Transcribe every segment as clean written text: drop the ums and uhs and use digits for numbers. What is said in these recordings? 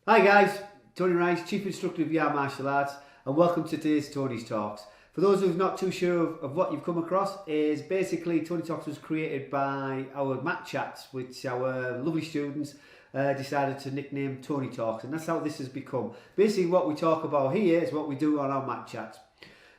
Hi guys, Tony Rice, Chief Instructor of Yarm Martial Arts, and welcome to today's Tony's Talks. For those who've not too sure of what you've come across, is basically Tony Talks was created by our mat chats, which our lovely students decided to nickname Tony Talks, and that's how this has become. Basically what we talk about here is what we do on our mat chats.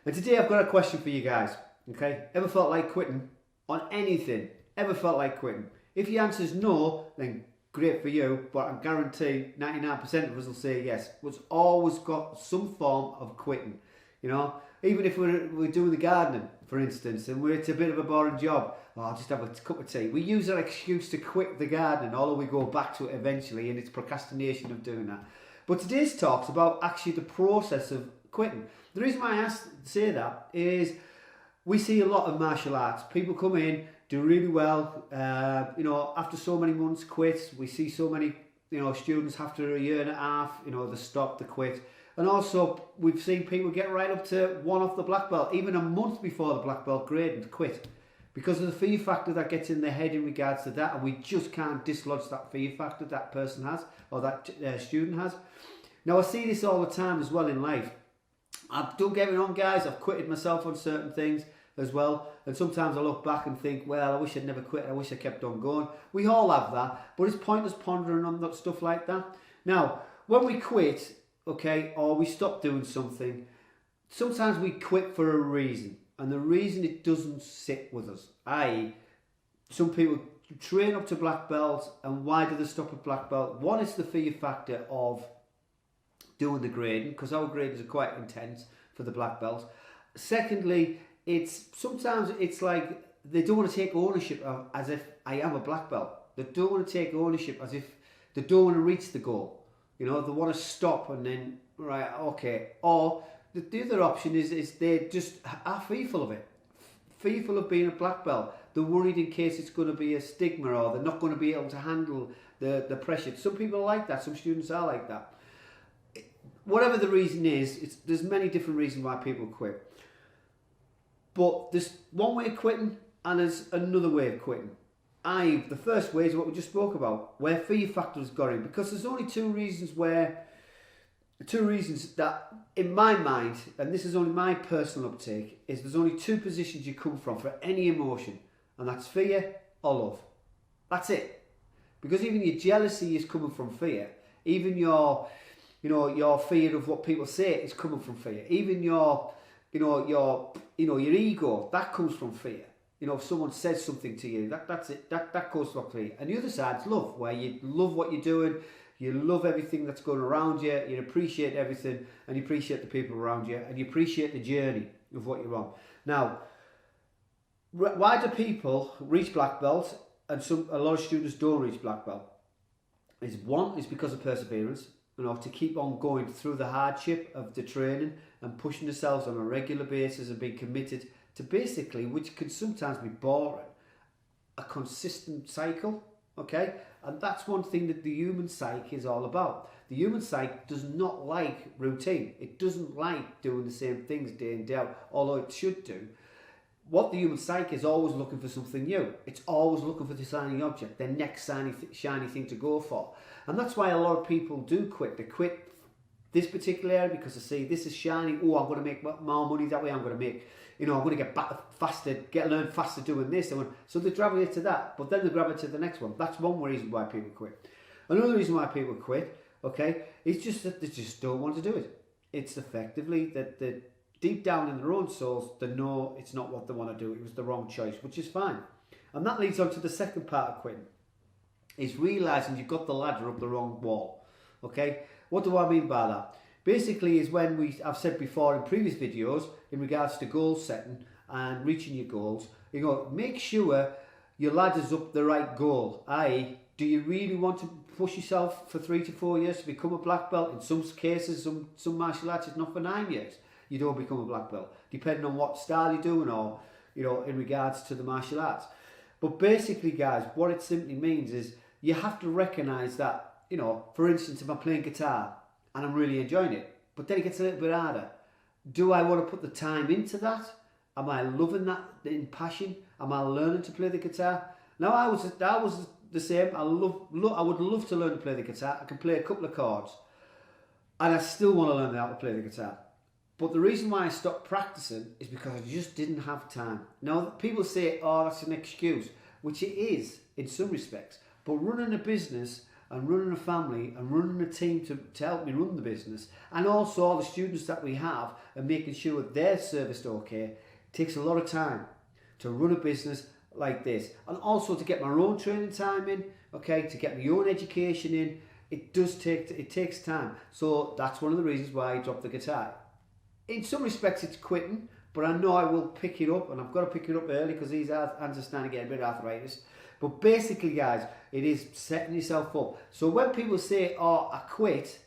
And today I've got a question for you guys, okay? Ever felt like quitting on anything? Ever felt like quitting? If your answer is no, then great for you, but I guarantee 99% of us will say yes. We've always got some form of quitting, you know. Even if we're doing the gardening, for instance, and it's a bit of a boring job, oh, I'll just have a cup of tea. We use that excuse to quit the gardening, although we go back to it eventually, and it's procrastination of doing that. But today's talk's about actually the process of quitting. The reason why I say that is we see a lot of martial arts. People come in, do really well, after so many months quit. We see so many, students after a year and a half, they stop, they quit. And also we've seen people get right up to one off the black belt, even a month before the black belt grade, and quit. Because of the fear factor that gets in their head in regards to that, and we just can't dislodge that fear factor that person has, or that student has. Now I see this all the time as well in life. Don't get me wrong guys, I've quitted myself on certain things as well, and sometimes I look back and think, well, I wish I'd never quit, I wish I kept on going. We all have that, but it's pointless pondering on that stuff like that. Now, when we quit, okay, or we stop doing something, sometimes we quit for a reason, and the reason it doesn't sit with us, i.e., some people train up to black belts, and why do they stop at black belt? One is the fear factor of doing the grading, because our gradings are quite intense for the black belts. Secondly, sometimes it's like they don't want to take ownership of, as if I am a black belt. They don't want to take ownership as if they don't want to reach the goal. They want to stop and then, right, okay. Or the other option is they just are fearful of it. Fearful of being a black belt. They're worried in case it's going to be a stigma, or they're not going to be able to handle the pressure. Some people are like that. Some students are like that. Whatever the reason is, there's many different reasons why people quit. But there's one way of quitting and there's another way of quitting. The first way is what we just spoke about, where fear factors got in. Because there's only two reasons that, in my mind, and this is only my personal uptake, is there's only two positions you come from for any emotion, and that's fear or love. That's it. Because even your jealousy is coming from fear. Even your fear of what people say is coming from fear. Even your ego, that comes from fear. If someone says something to you, that's it. That goes from fear. And the other side's love, where you love what you're doing, you love everything that's going around you, you appreciate everything, and you appreciate the people around you, and you appreciate the journey of what you're on. Now, why do people reach black belt, and a lot of students don't reach black belt? One is because of perseverance. To keep on going through the hardship of the training and pushing themselves on a regular basis and being committed to basically, which can sometimes be boring, a consistent cycle, okay? And that's one thing that the human psyche is all about. The human psyche does not like routine. It doesn't like doing the same things day in, day out, although it should do. What the human psyche is always looking for something new. It's always looking for the shiny object, the next shiny thing to go for. And that's why a lot of people do quit. They quit this particular area because they see this is shiny. Oh, I'm going to make more money that way. I'm going to make, I'm going to get better faster, learn faster doing this. So they gravitate to that, but then they gravitate to the next one. That's one reason why people quit. Another reason why people quit, okay, is just that they just don't want to do it. It's effectively that deep down in their own souls, they know it's not what they want to do. It was the wrong choice, which is fine. And that leads on to the second part of quitting, is realising you've got the ladder up the wrong wall. Okay? What do I mean by that? Basically is when I've said before in previous videos, in regards to goal setting and reaching your goals, make sure your ladder's up the right goal. I.e., do you really want to push yourself for 3 to 4 years to become a black belt? In some cases, some martial arts, it's not for 9 years. You don't become a black belt, depending on what style you're doing, or in regards to the martial arts. But basically, guys, what it simply means is you have to recognise that, for instance, if I'm playing guitar and I'm really enjoying it, but then it gets a little bit harder, do I want to put the time into that? Am I loving that in passion? Am I learning to play the guitar? Now, I was the same. I would love to learn to play the guitar. I can play a couple of chords. And I still want to learn how to play the guitar. But the reason why I stopped practicing is because I just didn't have time. Now, people say, oh, that's an excuse, which it is in some respects. But running a business and running a family and running a team to help me run the business, and also all the students that we have and making sure they're serviced okay, takes a lot of time to run a business like this. And also to get my own training time in, okay, to get my own education in. It takes time. So that's one of the reasons why I dropped the guitar. In some respects it's quitting, but I know I will pick it up, and I've got to pick it up early because these hands are starting to get a bit of arthritis. But basically, guys, it is setting yourself up. So when people say, oh, I quit,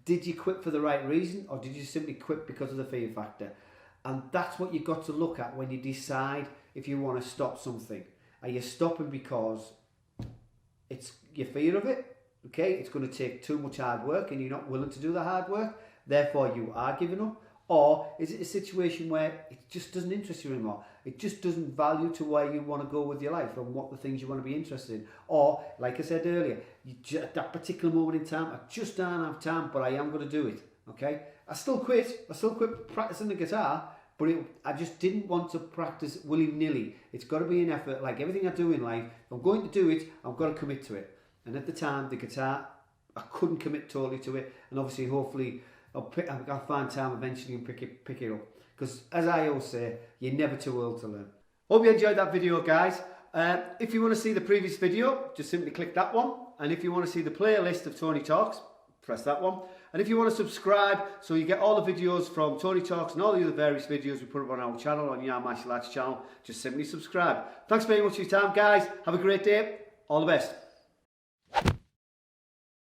did you quit for the right reason, or did you simply quit because of the fear factor? And that's what you've got to look at when you decide if you want to stop something. Are you stopping because it's your fear of it? Okay, it's going to take too much hard work and you're not willing to do the hard work, therefore you are giving up? Or is it a situation where it just doesn't interest you anymore? It just doesn't value to where you want to go with your life and what the things you want to be interested in? Or, like I said earlier, at that particular moment in time, I just don't have time, but I am going to do it, okay? I still quit practicing the guitar, but I just didn't want to practice willy-nilly. It's got to be an effort, like everything I do in life. If I'm going to do it, I've got to commit to it. And at the time, the guitar, I couldn't commit totally to it. And obviously, hopefully, I'll find time eventually and pick it up. Because as I always say, you're never too old to learn. Hope you enjoyed that video, guys. If you want to see the previous video, just simply click that one. And if you want to see the playlist of Tony Talks, press that one. And if you want to subscribe so you get all the videos from Tony Talks and all the other various videos we put up on our channel, on Yarm Martial Arts channel, just simply subscribe. Thanks very much for your time, guys. Have a great day. All the best.